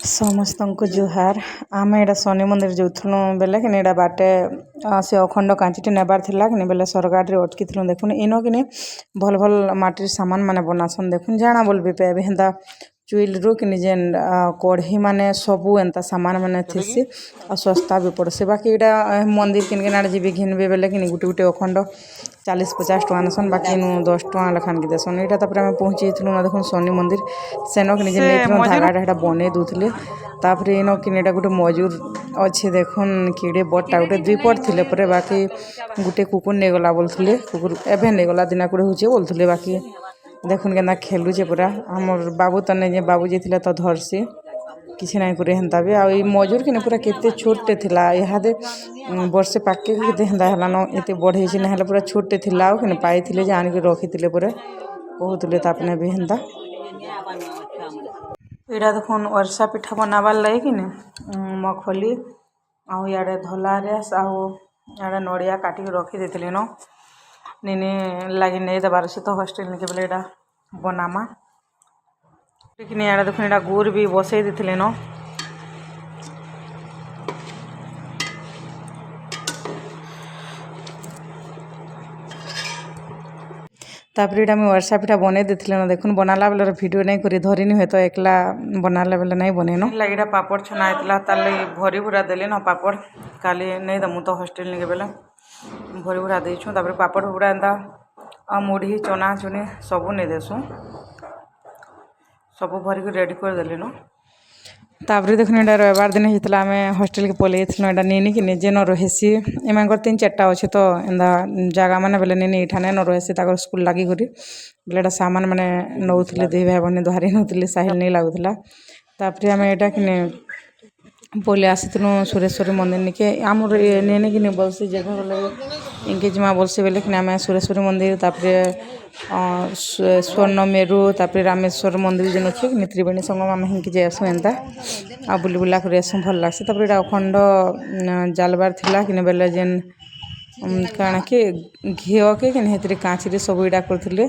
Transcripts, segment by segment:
समस्त को जुहार आम एटा शनि मंदिर जाऊँ बेले कि बाटे से अखंड कांचीटी नेबार थिला कि बेले सरगाड़ अटकी देखुन इन कि भल भल माटिर सामान माने बनासन देखुन जाना बोल भी पे हेन्ता चुइल रू कि जेन कढ़ी माने सबू एंता सामान माने थीसी और सस्ता भी पड़सी बाकी यहाँ मंदिर किन किना जी घिनबे बेले कि गुटे गुटे अखंड 40-50 टका नेसन बाकी 10 टका लेखान की देसन यहाँ आम पहुँची देखुन शनि मंदिर सेन कि धागाटा बने दूसरे तापर इन कि गोटे मजूर अच्छे देखुन किड़े बड़टा गोटे 2 पट थे बाकी गोटे कुकुर नहीं गला बोलते कुकुर एवं नहीं गला दिना कोड़े हो बोलते बाकी देखुन के खेलुचे पूरा हमर बाबू तो नहीं बाबूजी थे तो धरसी किसी ना करे हेन्ता भी आई मजूर कि पूरा केते छोटे थिला इहादे वर्षे पाके केते हेन्ता हलान एते बढ़े छी ना पूरा छोटे थिला आ कि पाई थिले जे आनि के रखिथिले पूरा कहूतले तापने भी हेन्ता एटा देखुन वर्षा पिठा बनाबार लगे कि मखली आउ याडे धला रेस आउ याडे नड़िया काटिक रखी देथिले न निने लगी नहीं देबार से तो हॉस्टेल निके बेले एटा बनामा लेकिन याडे देखुन एटा गुड़ भी बसई देथिले न तापर यहाँ मुझे वर्षा पिठा बने देथिले न देखुन बनाला बेले वीडियो नहीं करी धरिनी हुए तो एकला बनाला बेले नहीं बने न लगे पापड़ छना आइतला तार लगी भरी भुरा देले न पापड़ काली नहीं दमु तो हॉस्टेल निके बेले भरी भुरा देछु तापर पापड़ भुरा एंता मुढ़ी चना चुनी सबू नहीं देसु सबू भरिक रेडी कर देले न तापर देखुन एटा रविवार दिन होता आम हॉस्टेल के पलि एटा नीनी कि निजे न रहीसी एम 3-4टा अच्छे तो एंता जगह मैंने बेले नीनी इठाने न रहीसी स्कूल लगी करी बेले सामान मैंने नौले 2 भाई बहन धरी नौली साहिल नहीं लगुला तापर आम एटा कि पलि आसीलु सुरेश्वरी मंदिर निके आम नीनी कि बोलसी जगह बोले इनके जिमा बोलसी बेले कि आम सुरेश्वरी मंदिर तापर स्वर्ण मेरु तापर रामेश्वर मंदिर जेन अच्छे कि त्रिवेणी संगम आम हिंकी जाएसु एंता आ बुली बुला कर आसु भल लगसी तापर यहाँ अखंड जालबार थिला कि बेले जेन काଣା कि घीओ के कि कांची सब इटा करथिले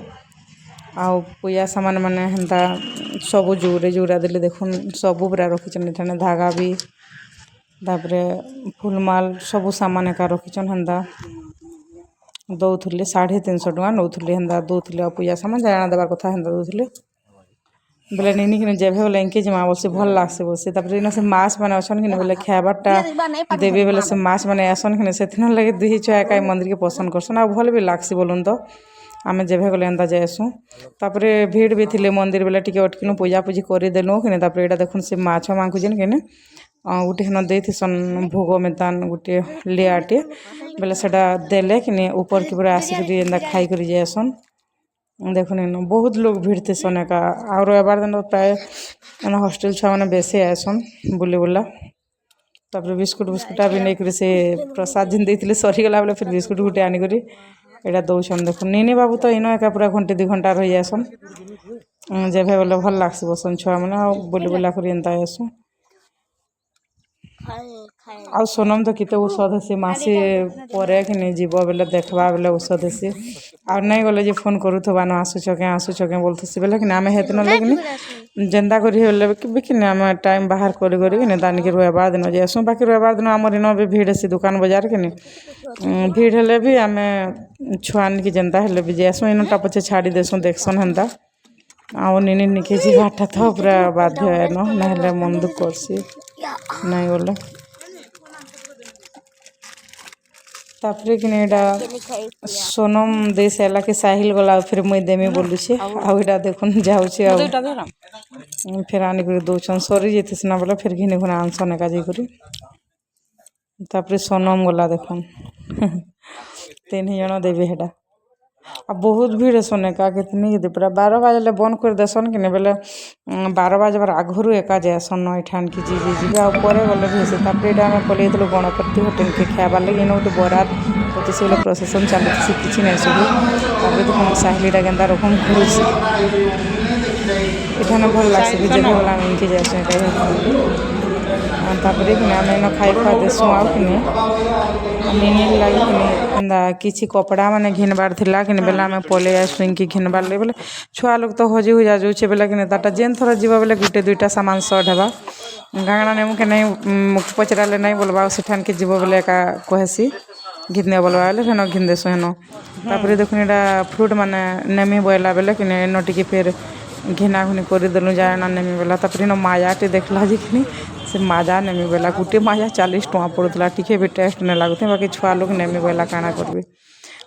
आ पूजा सामान माने हेन्ता सबू जोरा देले देखुन सबू पूरा रखिछन एठाने धागा भी तापर फूलमाल सबू सामान एका रखिछन हेन्ता दौले 350 टका नौले हेन्ता दौले पूजा सामान जाना देवार कथा हेन्ता दौले बेले नीनी कि जेबे बोले इनके जमा बोलसे भल लागसे बोलसे तापर इन से माछ माने असन कि बोले खाबारटा देबे बेले से माछ माने आसन कि सेथिन लगे 2 छुआ मंदिर के पसंद करसन आ भल भी लागसी बोलुन तो आम जेबे गले एंता जाएसु तापर भीड़ भी थिले मंदिर बेले टिके अटकिनु पूजा पूजी करदेलु कि तापर यहाँ देखुन से माछ मांगुछन कि गोटे हेन देसन भोग मेतान गोटे लियाटे बेले से देले कि ऊपर की पूरा आसिक एंता खाई कर जाएसन देखुन इन बहुत लोग भीड़ थे एका और रविवार दिन प्राय हॉस्टेल छुआ मैंने बेसी आएसन बुली बुला तापर बिस्कुटा भी नहीं से प्रसाद जिन देते सरीगला बेले फिर बिस्कुट गुटे आनिक यहाँ दौन देखुन नीनी बाबू तो इन एका पूरा 1-2 घंटा रही जासन जेबे बोले भल लागसी बसन छुआ मैंने बुली बुला कर एंता आसु आ सोनम तो किते औषध हेसी मासी पर कि जीव बेले देखवा बेले औषध हेसी आ नहीं गले जे फोन करूथबा न आसुछ के बोलथसी बेले कि आम हेत न लेकिन जेन्ता करी बेले कि आम टाइम बाहर करी दानी के रविवार दिन जाएसु बाकी रविवार दिन आमर इन भी भीड़ हेसी दुकान बजार कि भीड़ हेले भी आम छुआन कि जेन्ता हेले भी जाएसु इनटा पछे छाड़ी देसु देखसन हेन्ता आ नीनी निके जीवाटा तो पूरा बाध्य है ना मन दुख करसी नहीं बोले तापर कि सोनम दे सारा के साहिल गला फिर मुई देमी बोलुछे आउटा देखुन जाऊँचे फिर आनिक दौन सरी जाती सीना बोले फिर घिने घुना आनसन एका जाकर तापर सोनम गला देखुन 3 जन देवी हेटा आ बहुत भीड़ सोने का कितनी पूरा 12 बजे बंद कर देसन कि बेले 12 बजे आगुरी एका जाएसन ठान कि जी पर गले भी हेसी तापर यहाँ आम पलि गणपति होटेल के खाबार लगे इन गोटे बरात होती से प्रोसेसन चलती किसी नहीं सब देखो साहिलीटा केन्ता रकम घुरुसी एठाने भल लागसी जेबे गला आम इनके जाएसु तापर कि आम इन खाई खुआ देसु आउ कि नीनी लगे कि किसी कपड़ा माने घिनबार थिला कि बेला आम पलि आसु इनकी घिनबार लगे बोले छुआ लोग तो हजी हुजा जाऊे बेले कि जेन थर जीव बेले 1-2टा सामान सर्ट हेबा गाँगड़ा नेमु के नहीं मुख पचराले नहीं बोलबा सेठान के जीव बोले एका कहसी घिने बोलबा बेले फेन घिन देसु हेन तापर देखुन एटा फ्रूट माने नेमी बोला बेले कि न टिके फिर घिना घुनी कर देलु जाए ना नेमी बेला तापर इन माजाटे देखला जिखनी से माजा नेमी बेला गुटे माजा 40 टका पड़ुला टिके भी टेस्ट नहीं लगुथे बाकी छुआ लोग नेमी बेला काना करबे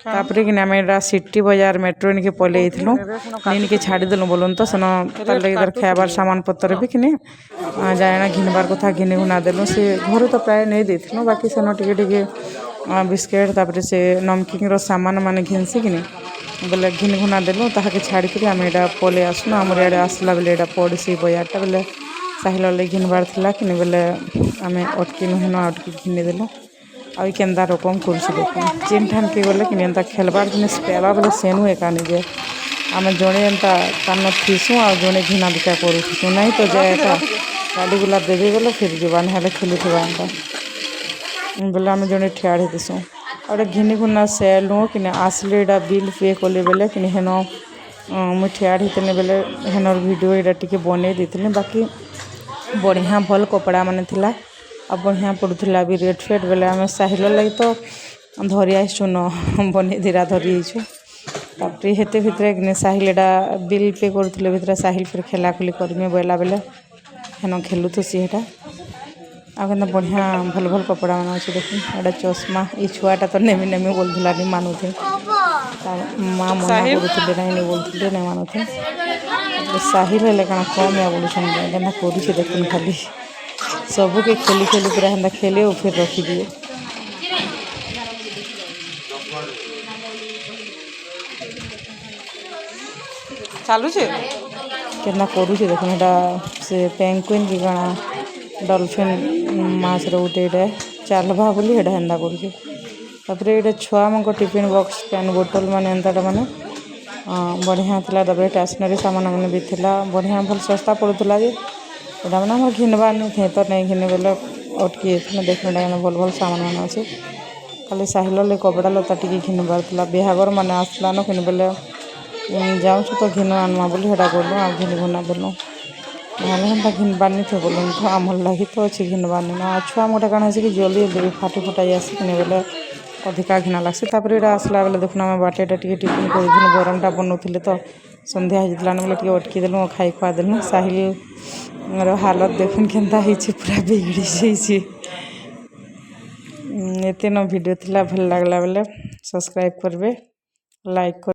तापर कि आम एटा सिटी बाजार मेट्रो इनके पलि नीन के छाड़देलु बोलन तो सेन तार लगे तार खाइबार सामान पत्र भी किने जाए घिनबार कथा घिनी घुना देलु से घर तो प्राय नहीं देथिलु बाकी सेन टिके टिके बिस्केट तापर से नमकीन रो सामान माने घिनसी कि बोले घिन घुना देलु ताके छाड़ी आम एटा पलि आसनु आमर इे आसला बेले एटा पड़सी बजारटा बोले साहिल लगे घिनबार थिला कि बोले आम अटकिनु हेन अटकी घिनी देलु आई केन्दा रकम करसी देख जेन ठान के गले कि एंता खेलबार जिनिस पेवा बोले सेनु एका निजे आम जड़े एंता कान थीसु आ जड़े घिना बिका करूँ नहीं तो जाए गाड़ी गुला देवी बोले फिर जीवा ना खेलुवा एंता बोले आम जड़े ठिया देसु और घिनी घुना सेलु कि आसले एटा बिल पे कले बेले कि हेन मुझे ठिया होते बेले हेनर भिडियो यहाँ टी बन देती बाकी बढ़िया भल कपड़ा मान थिला आ बढ़िया पड़ूला भी रेट फेट बेले आम साहिल लगे तो धरी आसु न बन धीरा धरी आईछु तापर हेते भितर साहिल एटा बिल पे करुले भितर साहिल फिर खेला खुली करमी बोला बेले हेन खेलुथुसी हेटा आ बढ़िया भल भल कपड़ा मान अच्छे देख एटा चश्मा ये छुआटा तो नेमी नेमी बोलूला नहीं मानुथे माँ मना करुले नहीं बोलते नहीं मानुथे साहिल हेल्ले कण कम या बोलून केना करुचे देखुन खाली सबके खेली खेली पूरा हेन्ता खेले और फिर रखिदिए चालू छे केना करुचे देखुन एटा से पेंगुइन की कणा डॉल्फिन माछ रोटे एटा चालभा बोली एटा हेन्ता करुचे तापर एटा छुआ मन टिफिन बॉक्स पेन बोतल माने एंताटा माने बढ़िया थिला तापर स्टेशनरी सामान माने भी थिला बढ़िया भल सस्ता पड़ुला जे एटा माने हमर घिनबार नहीं थे तो नहीं घिने बेले अटकी देखने भल भल सामान मान अच्छे खाली साहिल ले कपड़ा लता टी घिनबार था बिहागर मान आसला न कि बेले जाऊँ तो घिन आनमा बोली हेटा गलु आ घिन घुना देलु ना हेन्ता घिनबार नहीं थे बोलूँ तो आमर लगी तो अच्छे घिनबार नहीं ना छुआ मोटा कण है कि जल्दी जल्दी फाटी फुटाई आसी कि बेले अधिका घिना लगसी तापर ये आसला बेले देखुन आम बाटेटा टी टिफिन कर गरमटा बनौले तो सन्ध्या होता बोले टी अटकी देलु खाई खुआ देलु साहिल हालत देखुन केन्ता पूरा बिगड़ी जाइए एते न वीडियो थिला भल लागला बेले सब्सक्राइब करबे लाइक कर